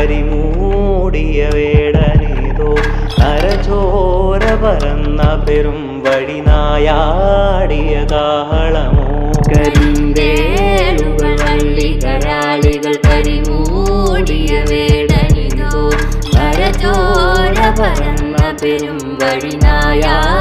കരിമൂടിയ വേടനേതോ നരചോര പരന്ന പെരും വഴിനായാടിയ കാഹളമോ കരിന്തേളുകൾ വള്ളികരാളികൾ കരിമൂടിയ വേടനിതോ നരചോര പരന്ന പെരും വഴിനായാടിയ